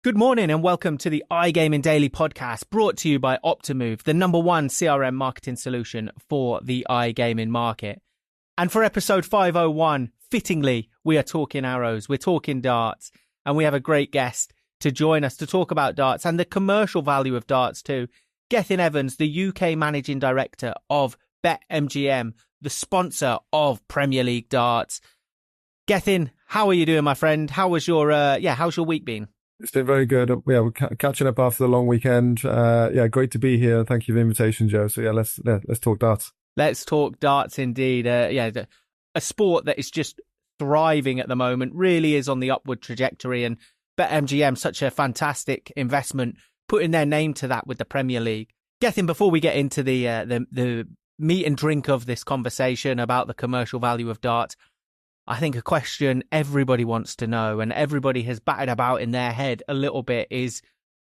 Good morning and welcome to the iGaming Daily podcast brought to you by Optimove, the number one CRM marketing solution for the iGaming market. And for episode 501, fittingly, we are talking arrows, we're talking darts, and we have a great guest to join us to talk about darts and the commercial value of darts too. Gethin Evans, the UK Managing Director of BetMGM, the sponsor of Premier League darts. Gethin, how are you doing, my friend? How's your week been? It's been very good. Yeah, we're catching up after the long weekend. Great to be here. Thank you for the invitation, Joe. So let's talk darts. Let's talk darts indeed. A sport that is just thriving at the moment, really is on the upward trajectory, and BetMGM, such a fantastic investment, putting their name to that with the Premier League. Gethin, before we get into the meat and drink of this conversation about the commercial value of darts, I think a question everybody wants to know and everybody has batted about in their head a little bit is,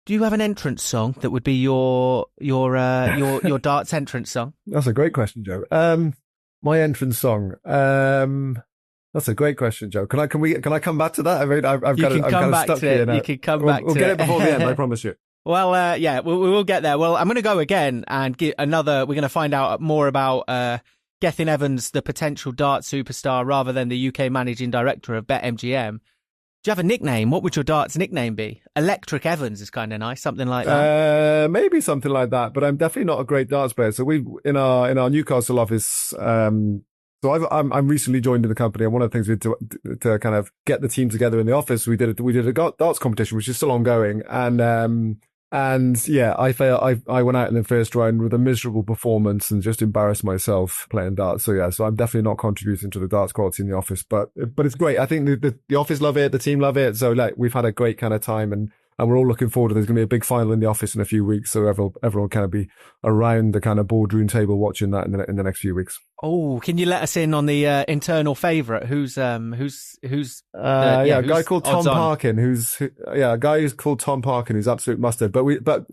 do you have an entrance song that would be your darts entrance song? That's a great question, Joe. My entrance song. That's a great question, Joe. Can I come back to that? I mean, I've got it stuck here now. You can come back to it. We'll get it before the end, I promise you. Well, we will get there. Well, I'm going to go again and get we're going to find out more about Gethin Evans, the potential dart superstar, rather than the UK Managing Director of BetMGM. Do you have a nickname? What would your darts nickname be? Electric Evans is kind of nice, something like that. Maybe something like that, but I'm definitely not a great darts player. So we in our Newcastle office. So I'm recently joined in the company, and one of the things we did to kind of get the team together in the office, we did a darts competition, which is still ongoing, And yeah, I went out in the first round with a miserable performance and just embarrassed myself playing darts. So I'm definitely not contributing to the darts quality in the office, but it's great. I think the office love it, the team love it. So we've had a great kind of time, and we're all looking forward to, there's going to be a big final in the office in a few weeks. So everyone kind of be around the kind of boardroom table watching that in the next few weeks. Oh, can you let us in on the internal favourite? Who's a guy called Tom Parkin, a guy who's called Tom Parkin, who's absolute mustard. But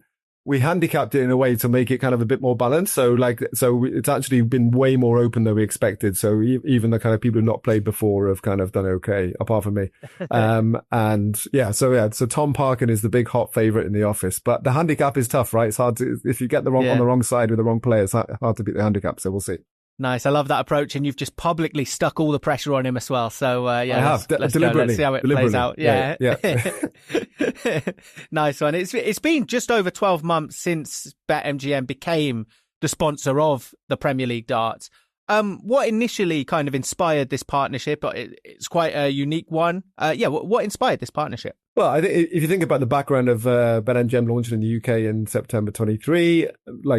we handicapped it in a way to make it kind of a bit more balanced. So it's actually been way more open than we expected. So even the kind of people who've not played before have kind of done okay, apart from me. So Tom Parkin is the big hot favourite in the office. But the handicap is tough, right? It's hard to, if you get on the wrong side with the wrong player, it's hard to beat the handicap. So we'll see. Nice. I love that approach. And you've just publicly stuck all the pressure on him as well. So, I have. Let's deliberately. Let's see how it plays out. Yeah. Nice one. It's been just over 12 months since BetMGM became the sponsor of the Premier League darts. What initially kind of inspired this partnership? It's quite a unique one. What inspired this partnership? Well, I think if you think about the background of BetMGM launching in the UK in September 23,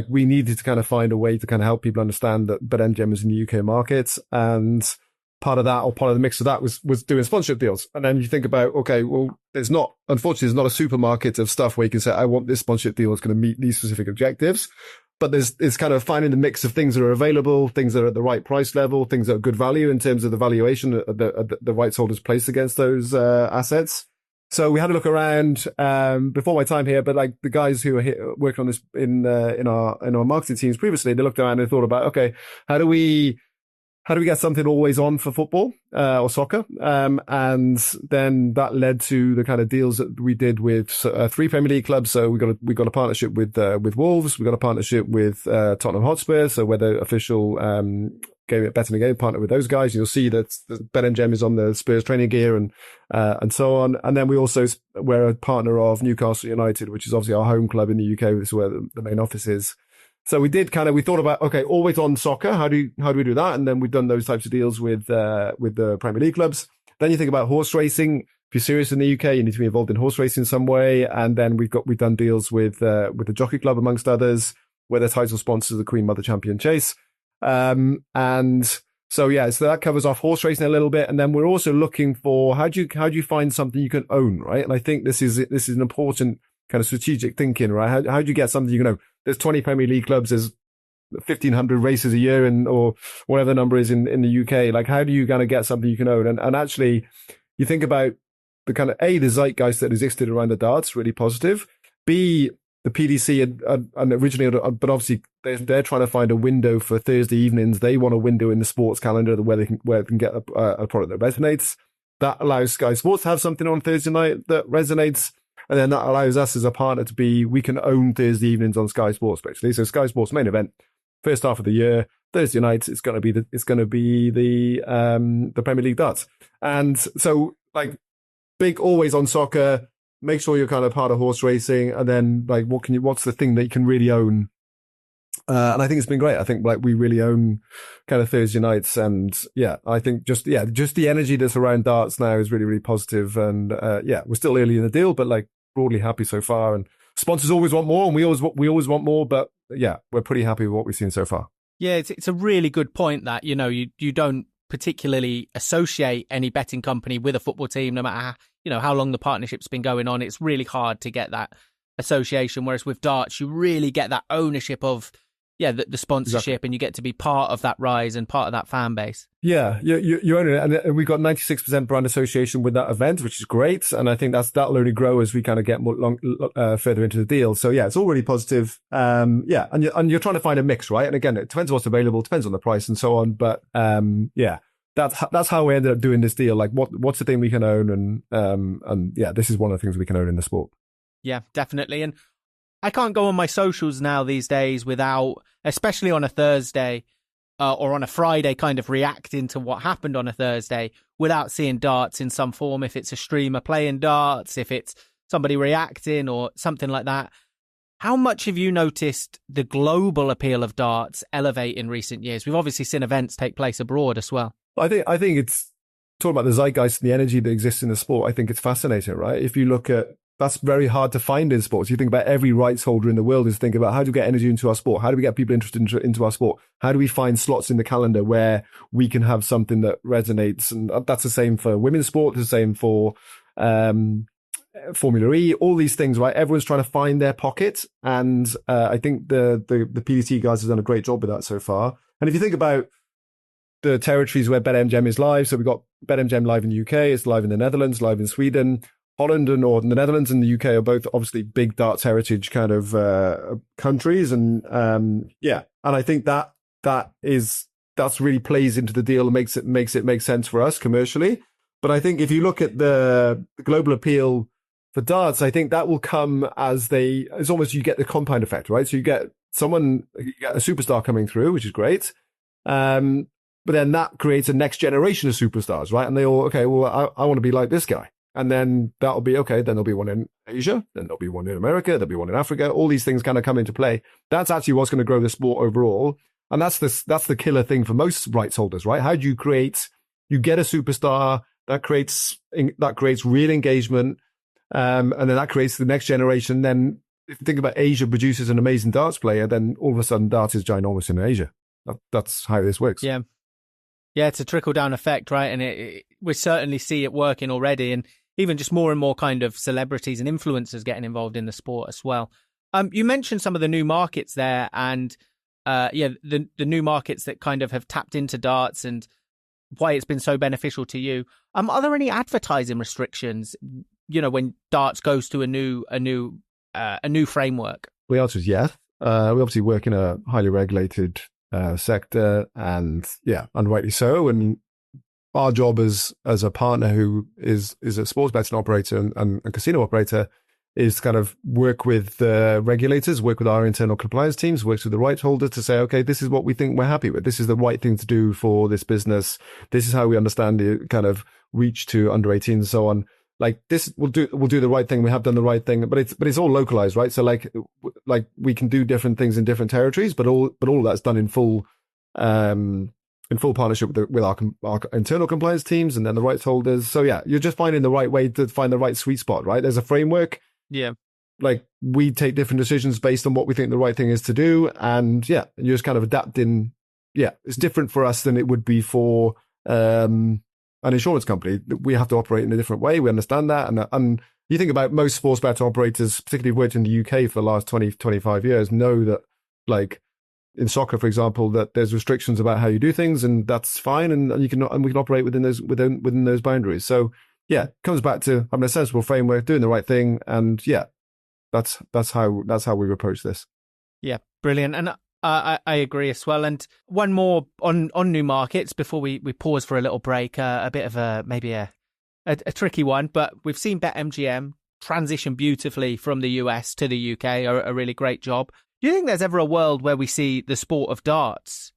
we needed to kind of find a way to kind of help people understand that BetMGM is in the UK market, and part of the mix of that was doing sponsorship deals. And then you think about, okay, well, unfortunately, there's not a supermarket of stuff where you can say, I want this sponsorship deal that's going to meet these specific objectives. But it's kind of finding the mix of things that are available, things that are at the right price level, things that are good value in terms of the valuation the rights holders place against those assets. So we had a look around before my time here, but the guys who are working on this in our marketing teams previously, they looked around and thought about, okay, how do we get something always on for football or soccer? And then that led to the kind of deals that we did with 3 Premier League clubs. So we got a partnership with Wolves, we got a partnership with Tottenham Hotspur. So we're the official betting game partner with those guys. You'll see that BetMGM is on the Spurs training gear and so on. And then we're a partner of Newcastle United, which is obviously our home club in the UK. This is where the main office is. So we thought about, okay, always on soccer. How do we do that? And then we've done those types of deals with the Premier League clubs. Then you think about horse racing. If you're serious in the UK, you need to be involved in horse racing in some way. And then we've done deals with the Jockey Club, amongst others, where their title sponsors the Queen Mother Champion Chase. So that covers off horse racing a little bit. And then we're also looking for how do you find something you can own, right? And I think this is an important kind of strategic thinking, right? How do you get something you can own? There's 20 Premier League clubs, there's 1,500 races a year or whatever the number is in the UK. How do you kind of get something you can own? And actually, you think about the kind of the zeitgeist that existed around the darts, really positive. B, the PDC and originally, but obviously they're trying to find a window for Thursday evenings. They want a window in the sports calendar where they can get a product that resonates. That allows Sky Sports to have something on Thursday night that resonates. And then that allows us as a partner we can own Thursday evenings on Sky Sports, basically. So Sky Sports main event, first half of the year, Thursday nights, it's going to be the Premier League darts. And so like big always on soccer, make sure you're kind of part of horse racing. And then like, what's the thing that you can really own? And I think it's been great. I think like we really own kind of Thursday nights, and I think just the energy that's around darts now is really, really positive. And we're still early in the deal, but like broadly happy so far. And sponsors always want more, and we always want more. But yeah, we're pretty happy with what we've seen so far. Yeah, it's a really good point that you don't particularly associate any betting company with a football team, no matter how long the partnership's been going on. It's really hard to get that association, whereas with darts, you really get that ownership of the sponsorship, exactly. And you get to be part of that rise and part of that fan base. Yeah, you own it, and we've got 96% brand association with that event, which is great. And I think that'll only grow as we kind of get further into the deal. So yeah, it's all really positive. And you're trying to find a mix, right? And again, it depends on what's available, depends on the price and so on. But that's how we ended up doing this deal. Like, what's the thing we can own, and this is one of the things we can own in the sport. Yeah, definitely. And I can't go on my socials now these days without, especially on a Thursday or on a Friday, kind of reacting to what happened on a Thursday without seeing darts in some form. If it's a streamer playing darts, if it's somebody reacting or something like that. How much have you noticed the global appeal of darts elevate in recent years? We've obviously seen events take place abroad as well. I think it's talking about the zeitgeist and the energy that exists in the sport. I think it's fascinating, right? If you look at, that's very hard to find in sports. You think about every rights holder in the world is thinking about how do we get energy into our sport? How do we get people interested into our sport? How do we find slots in the calendar where we can have something that resonates? And that's the same for women's sport, the same for Formula E, all these things, right? Everyone's trying to find their pocket. And I think the PDT guys have done a great job with that so far. And if you think about the territories where BetMGM is live, so we've got BetMGM live in the UK, it's live in the Netherlands, live in Sweden, Holland and the Netherlands and the UK are both obviously big darts heritage kind of countries, and and I think that's really plays into the deal and makes it make sense for us commercially. But I think if you look at the global appeal for darts, I think that will come it's almost you get the compound effect, right? So you get a superstar coming through, which is great. But then that creates a next generation of superstars, right? And they all, okay, well, I want to be like this guy. And then that'll be, okay, then there'll be one in Asia, then there'll be one in America, there'll be one in Africa. All these things kind of come into play. That's actually what's going to grow the sport overall. And that's the killer thing for most rights holders, right? How do you get a superstar that creates real engagement, and then that creates the next generation. Then if you think about Asia produces an amazing darts player, then all of a sudden darts is ginormous in Asia. That's how this works. Yeah. Yeah, it's a trickle-down effect, right? And we certainly see it working already, and even just more and more kind of celebrities and influencers getting involved in the sport as well. You mentioned some of the new markets there, and the new markets that kind of have tapped into darts and why it's been so beneficial to you. Are there any advertising restrictions, when darts goes to a new framework? The answer is yes. We obviously work in a highly regulated sector, and rightly so. And our job as a partner who is a sports betting operator and a casino operator is to kind of work with the regulators, work with our internal compliance teams, work with the rights holders to say, okay, this is what we think we're happy with. This is the right thing to do for this business. This is how we understand the kind of reach to under 18 and so on. Like this, we'll do the right thing. We have done the right thing, but it's all localized, right? So like we can do different things in different territories, but all of that's done in full partnership with our internal compliance teams and then the rights holders. So yeah, you're just finding the right way to find the right sweet spot, right? There's a framework. Yeah. Like we take different decisions based on what we think the right thing is to do, and you're just kind of adapting. Yeah, it's different for us than it would be for an insurance company. We have to operate in a different way. We understand that. And you think about most sports betting operators, particularly who've worked in the UK for the last 20, 25 years, know that like in soccer, for example, that there's restrictions about how you do things, and that's fine. And we can operate within those boundaries. So yeah, it comes back to having a sensible framework, doing the right thing. And that's how we approach this. Yeah, brilliant. And I agree as well. And one more on new markets before we pause for a little break, a bit of maybe a tricky one, but we've seen BetMGM transition beautifully from the US to the UK, a really great job. Do you think there's ever a world where we see the sport of darts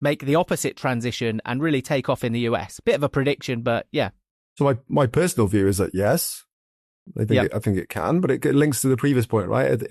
make the opposite transition and really take off in the US? Bit of a prediction, but yeah. So my personal view is that yes, I think it can, but it links to the previous point, right?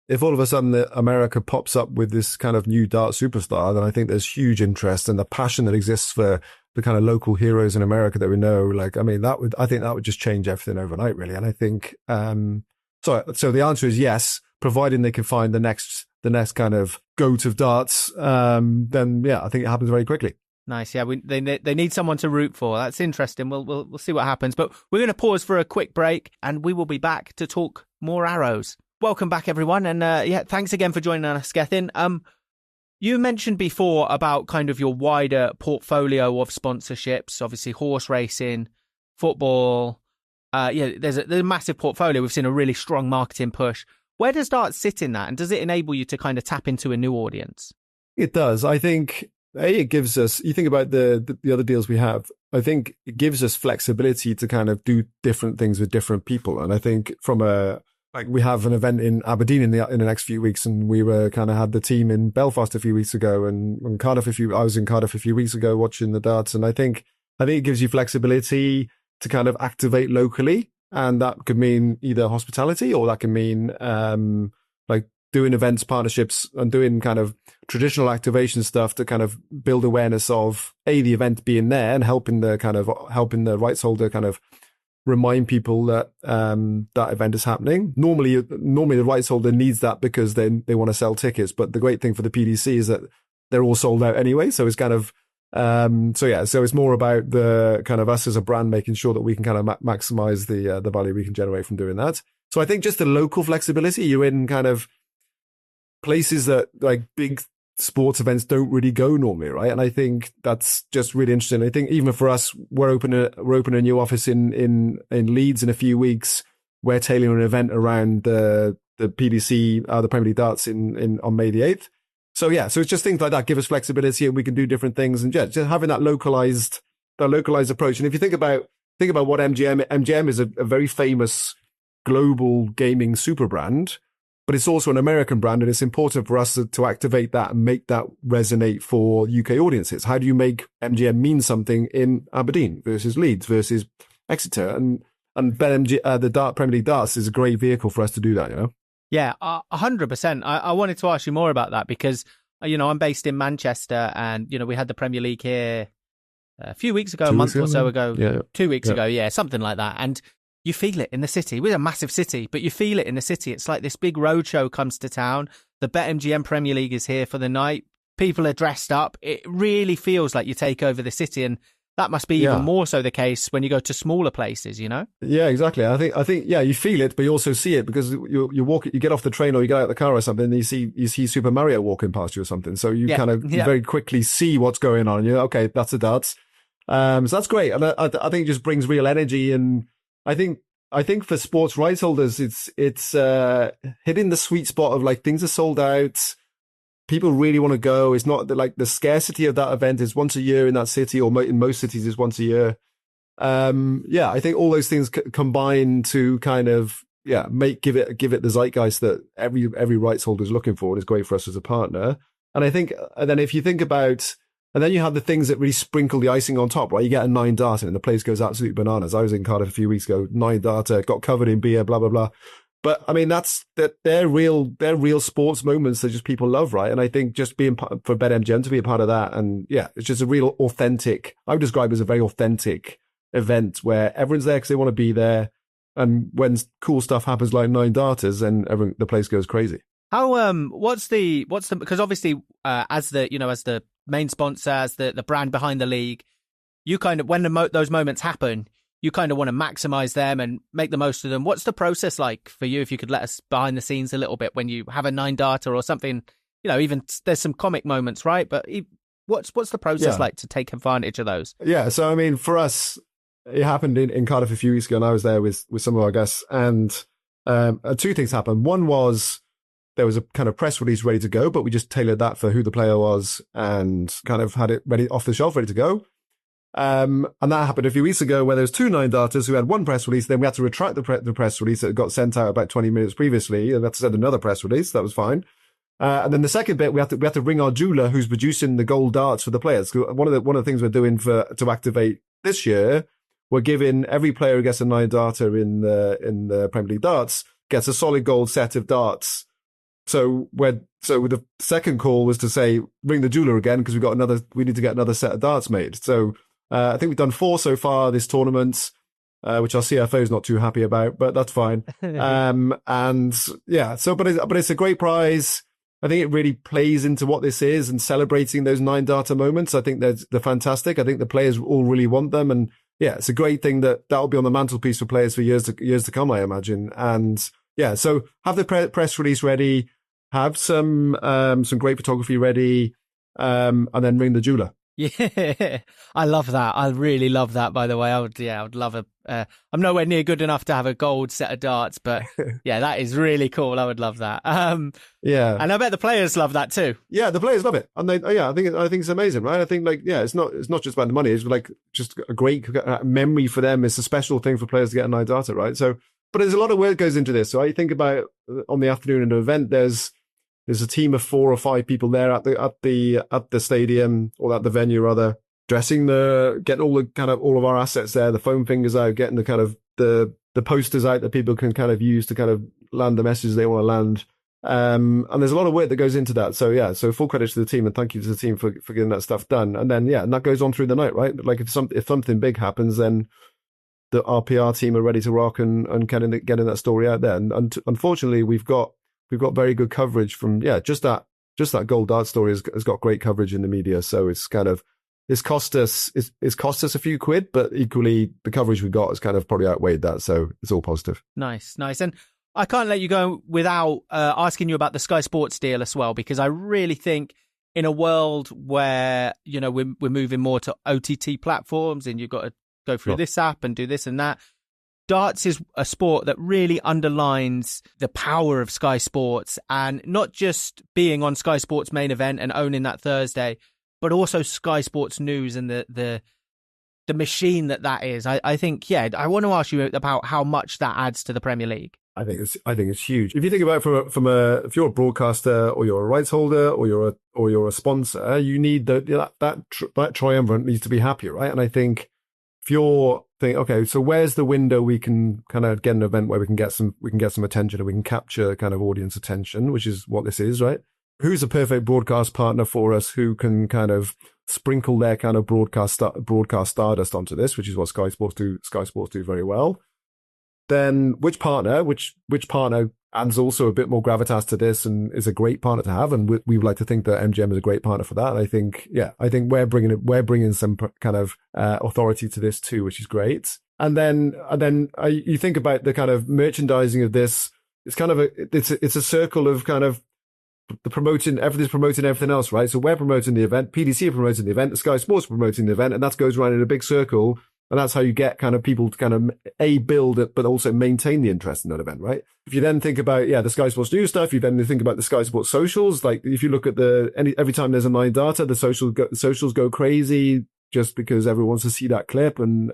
If all of a sudden America pops up with this kind of new dart superstar, then I think there's huge interest, and the passion that exists for the kind of local heroes in America that we know. Like, I mean, I think that would just change everything overnight, really. And I think, so the answer is yes, providing they can find the next kind of goat of darts, then yeah, I think it happens very quickly. Nice. Yeah, they need someone to root for. That's interesting. We'll see what happens. But we're going to pause for a quick break, and we will be back to talk more arrows. Welcome back, everyone. And thanks again for joining us, Gethin. You mentioned before about kind of your wider portfolio of sponsorships, obviously horse racing, football. There's a massive portfolio. We've seen a really strong marketing push. Where does darts sit in that? And does it enable you to kind of tap into a new audience? It does. I think it gives us, you think about the other deals we have, I think it gives us flexibility to kind of do different things with different people. And I think we have an event in Aberdeen in the next few weeks, and we were kind of had the team in Belfast a few weeks ago, and Cardiff I was in Cardiff a few weeks ago watching the darts. And I think it gives you flexibility to kind of activate locally. And that could mean either hospitality, or that can mean like doing events, partnerships, and doing kind of traditional activation stuff to kind of build awareness of the event being there, and helping the rights holder kind of remind people that that event is happening. Normally the rights holder needs that because they want to sell tickets. But the great thing for the PDC is that they're all sold out anyway. So it's kind of so it's more about the kind of us as a brand making sure that we can kind of maximize the value we can generate from doing that. So I think just the local flexibility, you're in kind of places that like big sports events don't really go normally, right? And I think that's just really interesting. I think even for us, we're opening a new office in Leeds in a few weeks. We're tailoring an event around the PDC, the Premier League darts on May the 8th. So yeah, so it's just things like that give us flexibility, and we can do different things, and just having that localized approach. And if you think about what MGM is a very famous global gaming super brand, but it's also an American brand, and it's important for us to activate that and make that resonate for UK audiences. How do you make MGM mean something in Aberdeen versus Leeds versus Exeter? And BetMGM, the Premier League darts is a great vehicle for us to do that, you know? Yeah, 100%. I wanted to ask you more about that because, I'm based in Manchester, and, we had the Premier League here a few weeks ago, a month or so ago, 2 weeks ago, something like that. And you feel it in the city. We're a massive city, but you feel it in the city. It's like this big roadshow comes to town. The BetMGM Premier League is here for the night. People are dressed up. It really feels like you take over the city, and that must be even more so the case when you go to smaller places, Yeah, exactly. I think, you feel it, but you also see it because you walk, you get off the train or you get out of the car or something, and you see Super Mario walking past you or something. So you kind of very quickly see what's going on. You're okay, that's a darts. So that's great. And I think it just brings real energy. And I think for sports rights holders, it's hitting the sweet spot of like things are sold out. People really want to go. It's not like the scarcity of that event is once a year in that city, or in most cities is once a year. I think all those things combine to kind of give it the zeitgeist that every rights holder is looking for. And it's great for us as a partner. And I think, and then if you think about, and then you have the things that really sprinkle the icing on top, right? You get a 9 darter and the place goes absolutely bananas. I was in Cardiff a few weeks ago, 9 darter, got covered in beer, blah blah blah. But I mean, they're real sports moments that just people love, right? And I think just being for BetMGM to be a part of that, and it's just a real authentic. I would describe it as a very authentic event where everyone's there because they want to be there, and when cool stuff happens like 9 darters, and the place goes crazy. How what's the because obviously as the main sponsor, as the brand behind the league, you kind of when those moments happen, you kind of want to maximize them and make the most of them. What's the process like for you? If you could let us behind the scenes a little bit when you have a 9 darter or something, even there's some comic moments, right? But what's the process like to take advantage of those? Yeah. So, I mean, for us, it happened in Cardiff a few weeks ago, and I was there with some of our guests, and 2 things happened. One was there was a kind of press release ready to go, but we just tailored that for who the player was and kind of had it ready off the shelf, ready to go. And that happened a few weeks ago where there was 2 9-darters who had one press release. Then we had to retract the press release that got sent out about 20 minutes previously. And we had to send another press release. That was fine. And then the second bit, we have to ring our jeweler who's producing the gold darts for the players. One of the things we're doing to activate this year, we're giving every player who gets a 9-darter in the Premier League darts gets a solid gold set of darts. So the second call was to say, ring the jeweler again, because we need to get another set of darts made. So, I think we've done 4 so far this tournament, which our CFO is not too happy about, but that's fine. And yeah, but it's a great prize. I think it really plays into what this is and celebrating those 9-darter moments. I think they're fantastic. I think the players all really want them. And yeah, it's a great thing that'll be on the mantelpiece for players for years to come, I imagine. And yeah, so have the press release ready, have some great photography ready, and then ring the jeweler. Yeah, I love that. I really love that, by the way. I would love I'm nowhere near good enough to have a gold set of darts, but yeah, that is really cool. I would love that. Yeah. And I bet the players love that too. Yeah, the players love it. And I think it's amazing, right? I think it's not just about the money. It's like just a great memory for them. It's a special thing for players to get a 9-darter, right? So, but there's a lot of work goes into this. So I think about on the afternoon of the event, there's a team of 4 or 5 people there at the stadium, or at the venue rather, getting all of our assets there, the foam fingers out, getting the kind of the posters out that people can kind of use to kind of land the message they want to land. And there's a lot of work that goes into that. So yeah, so full credit to the team and thank you to the team for getting that stuff done. And then and that goes on through the night, right? Like if something big happens, then our PR team are ready to rock and getting that story out there. And unfortunately, we've got very good coverage from just that gold dart story has got great coverage in the media. So it's cost us a few quid, but equally the coverage we got has kind of probably outweighed that. So it's all positive. Nice. And I can't let you go without asking you about the Sky Sports deal as well, because I really think in a world where we're moving more to OTT platforms and you've got to go through this app and do this and that, darts is a sport that really underlines the power of Sky Sports, and not just being on Sky Sports main event and owning that Thursday, but also Sky Sports News and the machine that is. I think, I want to ask you about how much that adds to the Premier League. I think it's huge. If you think about it if you're a broadcaster or you're a rights holder or you're a sponsor, you need that triumvirate needs to be happy, right? And I think if you're thinking, okay, so where's the window we can kind of get an event where we can get some attention and we can capture kind of audience attention, which is what this is, right? Who's a perfect broadcast partner for us who can kind of sprinkle their kind of broadcast stardust onto this, which is what Sky Sports do very well. Then which partner adds also a bit more gravitas to this and is a great partner to have, and we would like to think that MGM is a great partner for that. And I think we're bringing some kind of authority to this too, which is great. And then you think about the kind of merchandising of this. It's kind of it's a circle of kind of the promoting, everything's promoting everything else, right? So we're promoting the event, PDC are promoting the event, the Sky Sports are promoting the event, and that goes around in a big circle. And that's how you get kind of people to kind of build it, but also maintain the interest in that event, right? If you then think about, the Sky Sports News stuff, you then think about the Sky Sports socials. Like if you look at every time there's a 9-darter, the socials go crazy just because everyone wants to see that clip. And,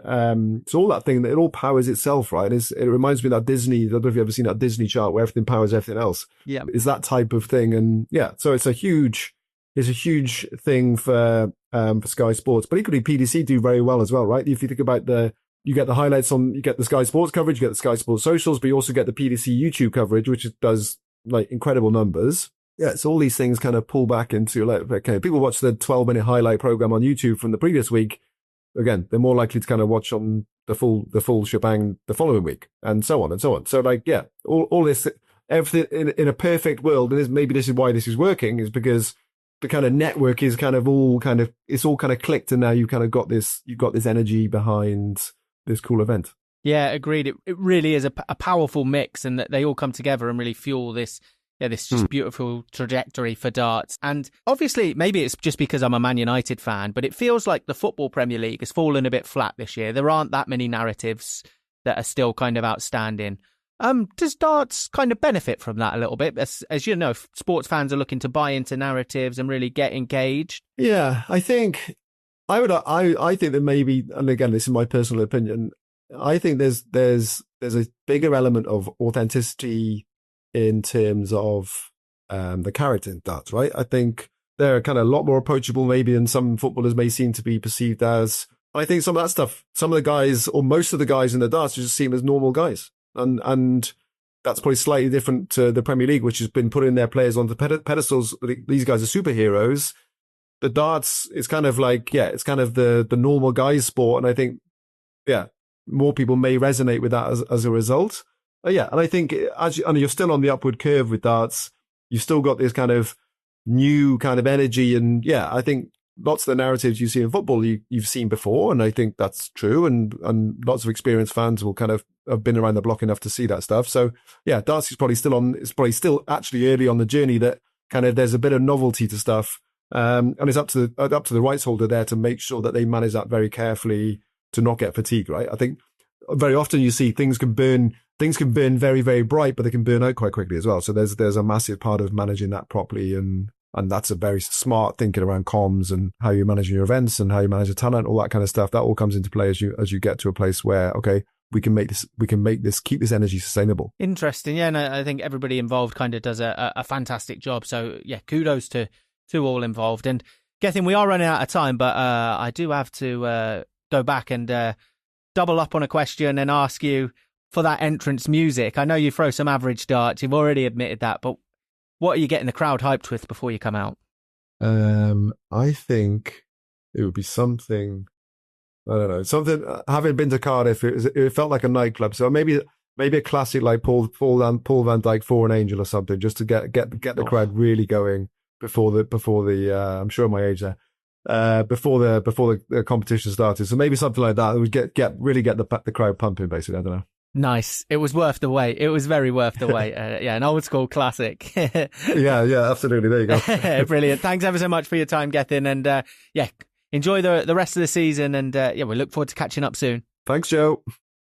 it's all that thing that it all powers itself, right? It reminds me of that Disney, I don't know if you've ever seen that Disney chart where everything powers everything else. Yeah. It's that type of thing. And so it's a huge thing for Sky Sports, but equally PDC do very well as well, right? If you think about you get the highlights you get the Sky Sports coverage, you get the Sky Sports socials, but you also get the PDC YouTube coverage, which does like incredible numbers. Yeah, so all these things kind of pull back into like, okay, people watch the 12-minute highlight program on YouTube from the previous week. Again, they're more likely to kind of watch on the full shebang the following week, and so on and so on. So like, all this, everything in a perfect world, and maybe this is why this is working, is because the kind of network is it's all kind of clicked, and now you've got this energy behind this cool event. Yeah, agreed. It really is a powerful mix, and that they all come together and really fuel this just beautiful trajectory for darts. And obviously, maybe it's just because I'm a Man United fan, but it feels like the Football Premier League has fallen a bit flat this year. There aren't that many narratives that are still kind of outstanding. Does darts kind of benefit from that a little bit? As you know, sports fans are looking to buy into narratives and really get engaged. Yeah, I think I think that maybe, and again, this is my personal opinion, I think there's a bigger element of authenticity in terms of the character in darts, right? I think they're kind of a lot more approachable maybe than some footballers may seem to be perceived as. I think some of that stuff, some of the guys, or most of the guys in the darts just seem as normal guys. And that's probably slightly different to the Premier League, which has been putting their players onto pedestals. These guys are superheroes. The darts is kind of like, it's kind of the normal guys sport. And I think, more people may resonate with that as a result. And I think and you're still on the upward curve with darts. You've still got this kind of new kind of energy. And I think lots of the narratives you see in football, you've seen before. And I think that's true. And lots of experienced fans will kind of have been around the block enough to see that stuff. So darts is probably still actually early on the journey that kind of there's a bit of novelty to stuff. And it's up to the rights holder there to make sure that they manage that very carefully to not get fatigued, right? I think very often you see things can burn very, very bright, but they can burn out quite quickly as well. So there's a massive part of managing that properly, and that's a very smart thinking around comms and how you manage your events and how you manage your talent, all that kind of stuff. That all comes into play as you get to a place where, okay, we can keep this energy sustainable. Interesting. Yeah, and I think everybody involved kind of does a fantastic job. So kudos to all involved. And Gethin, we are running out of time, but I do have to go back and double up on a question and ask you for that entrance music. I know you throw some average darts. You've already admitted that, but what are you getting the crowd hyped with before you come out? I think it would be something, I don't know, something, having been to Cardiff, it felt like a nightclub. So maybe a classic like Paul van Dyk For an Angel or something, just to get the crowd really going before the I'm sure my age there. Before the competition started. So maybe something like that would really get the crowd pumping, basically. I don't know. Nice. It was worth the wait. It was very worth the wait. An old school classic. yeah, absolutely. There you go. Brilliant. Thanks ever so much for your time, Gethin. And enjoy the rest of the season. And we look forward to catching up soon. Thanks, Joe.